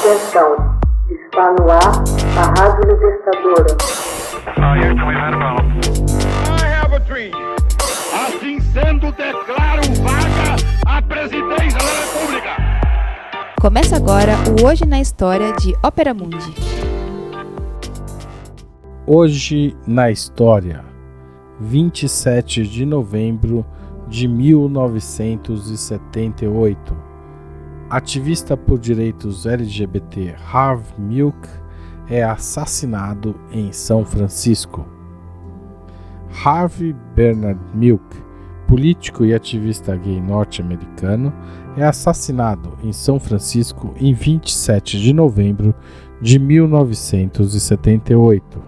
Atenção, está no ar a Rádio Libertadora. I have a dream. Assim sendo, declaro vaga a presidência da República. Começa agora o Hoje na História de Ópera Mundi. Hoje na História, 27 de novembro de 1978. Ativista por direitos LGBT Harvey Milk é assassinado em São Francisco. Harvey Bernard Milk, político e ativista gay norte-americano, é assassinado em São Francisco em 27 de novembro de 1978.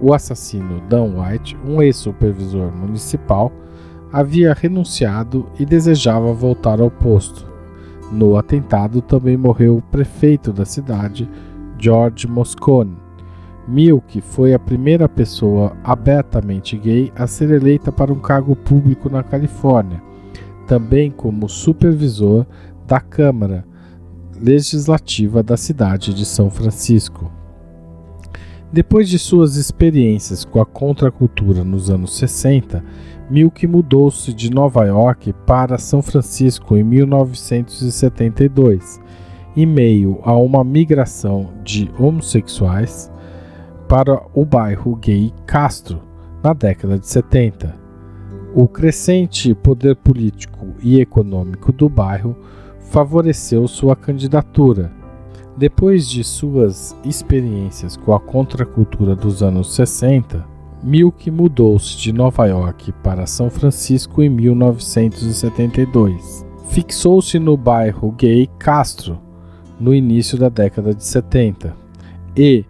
O assassino Dan White, um ex-supervisor municipal, havia renunciado e desejava voltar ao posto. No atentado também morreu o prefeito da cidade, George Moscone. Milk foi a primeira pessoa abertamente gay a ser eleita para um cargo público na Califórnia, também como supervisor da Câmara Legislativa da cidade de São Francisco. Depois de suas experiências com a contracultura nos anos 60, Milk mudou-se de Nova York para São Francisco em 1972, em meio a uma migração de homossexuais para o bairro gay Castro, na década de 70. O crescente poder político e econômico do bairro favoreceu sua candidatura. Depois de suas experiências com a contracultura dos anos 60, Milk mudou-se de Nova York para São Francisco em 1972. Fixou-se no bairro gay Castro no início da década de 70 e,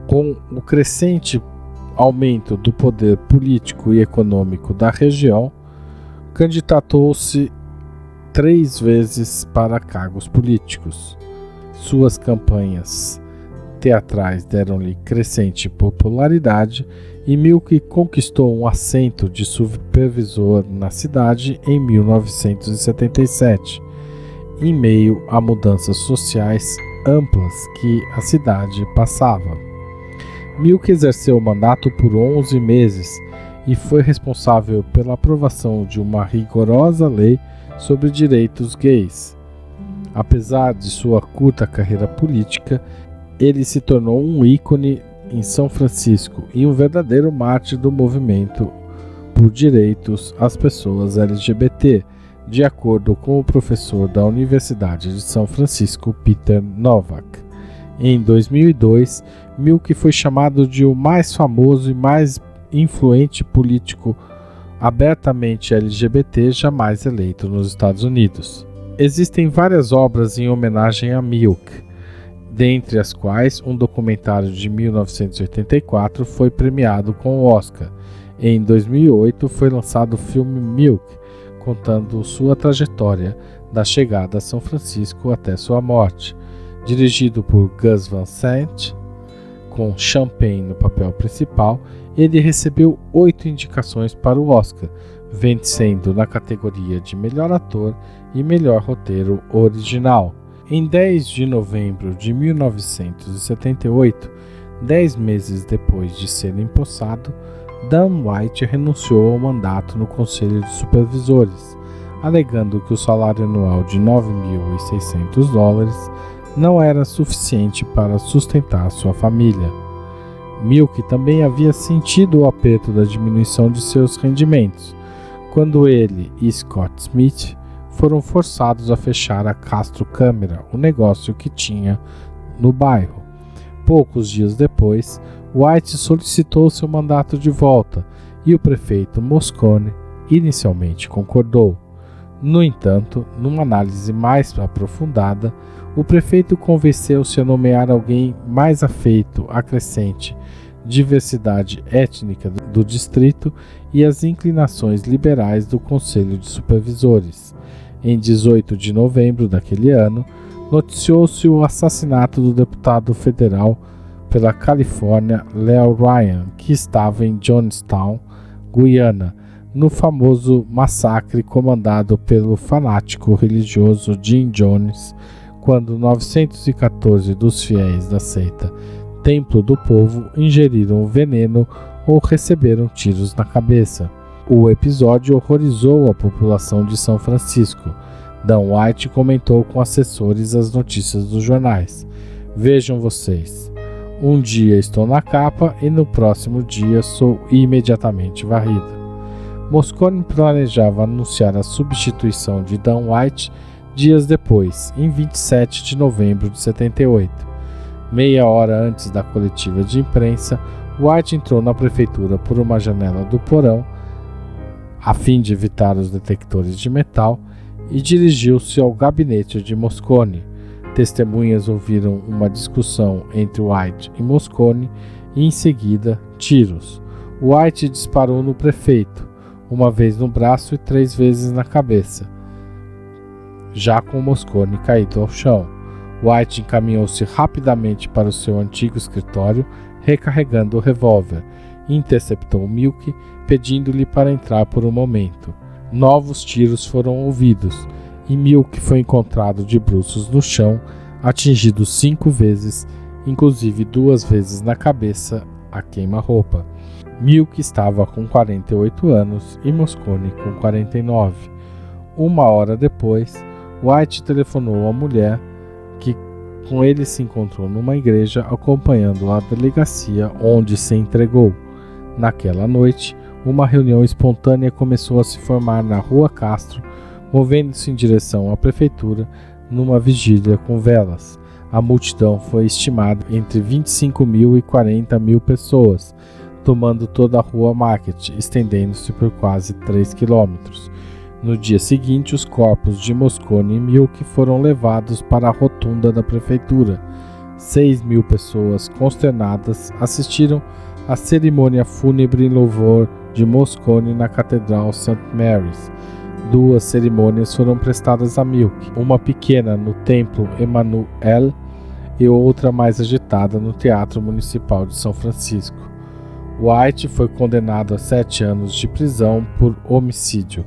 com o crescente aumento do poder político e econômico da região, candidatou-se 3 vezes para cargos políticos. Suas campanhas teatrais deram-lhe crescente popularidade e Milk conquistou um assento de supervisor na cidade em 1977, em meio a mudanças sociais amplas que a cidade passava. Milk exerceu o mandato por 11 meses e foi responsável pela aprovação de uma rigorosa lei sobre direitos gays. Apesar de sua curta carreira política, ele se tornou um ícone em São Francisco e um verdadeiro mártir do movimento por direitos às pessoas LGBT, de acordo com o professor da Universidade de São Francisco, Peter Novak. Em 2002, Milk foi chamado de o mais famoso e mais influente político abertamente LGBT jamais eleito nos Estados Unidos. Existem várias obras em homenagem a Milk, dentre as quais um documentário de 1984 foi premiado com o Oscar. Em 2008 foi lançado o filme Milk, contando sua trajetória da chegada a São Francisco até sua morte. Dirigido por Gus Van Sant, com Sean Penn no papel principal, ele recebeu 8 indicações para o Oscar, vencendo na categoria de melhor ator e melhor roteiro original. Em 10 de novembro de 1978, 10 meses depois de ser empossado, Dan White renunciou ao mandato no Conselho de Supervisores, alegando que o salário anual de $9.600 não era suficiente para sustentar sua família. Milk também havia sentido o aperto da diminuição de seus rendimentos, quando ele e Scott Smith foram forçados a fechar a Castro Câmara, o negócio que tinha no bairro. Poucos dias depois, White solicitou seu mandato de volta e o prefeito Moscone inicialmente concordou. No entanto, numa análise mais aprofundada, o prefeito convenceu-se a nomear alguém mais afeito à crescente diversidade étnica do distrito e às inclinações liberais do Conselho de Supervisores. Em 18 de novembro daquele ano, noticiou-se o assassinato do deputado federal pela Califórnia, Leo Ryan, que estava em Johnstown, Guiana, no famoso massacre comandado pelo fanático religioso Jim Jones quando 914 dos fiéis da seita Templo do Povo ingeriram o veneno ou receberam tiros na cabeça. O episódio horrorizou a população de São Francisco. Dan White comentou com assessores as notícias dos jornais. Vejam vocês, um dia estou na capa e no próximo dia sou imediatamente varrido. Moscone planejava anunciar a substituição de Dan White dias depois, em 27 de novembro de 78. Meia hora antes da coletiva de imprensa, White entrou na prefeitura por uma janela do porão, a fim de evitar os detectores de metal, e dirigiu-se ao gabinete de Moscone. Testemunhas ouviram uma discussão entre White e Moscone e, em seguida, tiros. White disparou no prefeito, uma vez no braço e 3 vezes na cabeça, já com Moscone caído ao chão. White encaminhou-se rapidamente para o seu antigo escritório, recarregando o revólver, e interceptou Milk, pedindo-lhe para entrar por um momento. Novos tiros foram ouvidos, e Milk foi encontrado de bruços no chão, atingido 5 vezes, inclusive 2 vezes na cabeça, a queima-roupa. Milk estava com 48 anos e Moscone com 49. Uma hora depois, White telefonou à mulher, que com ele se encontrou numa igreja, acompanhando a delegacia, onde se entregou. Naquela noite, uma reunião espontânea começou a se formar na Rua Castro, movendo-se em direção à prefeitura numa vigília com velas. A multidão foi estimada entre 25 mil e 40 mil pessoas, tomando toda a Rua Market, estendendo-se por quase 3 quilômetros. No dia seguinte, os corpos de Moscone e Milk foram levados para a rotunda da prefeitura. 6 mil pessoas consternadas assistiram à cerimônia fúnebre em louvor de Moscone na Catedral St. Mary's. 2 cerimônias foram prestadas a Milk, uma pequena no Templo Emmanuel e outra mais agitada no Teatro Municipal de São Francisco. White foi condenado a 7 anos de prisão por homicídio.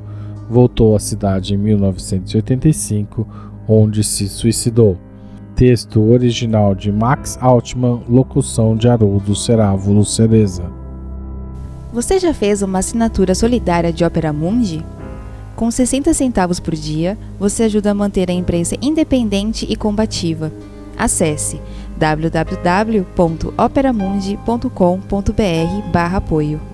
Voltou à cidade em 1985, onde se suicidou. Texto original de Max Altman, locução de Haroldo Cerávulo Cereza. Você já fez uma assinatura solidária de Opera Mundi? Com 60 centavos por dia, você ajuda a manter a imprensa independente e combativa. Acesse www.operamundi.com.br/apoio.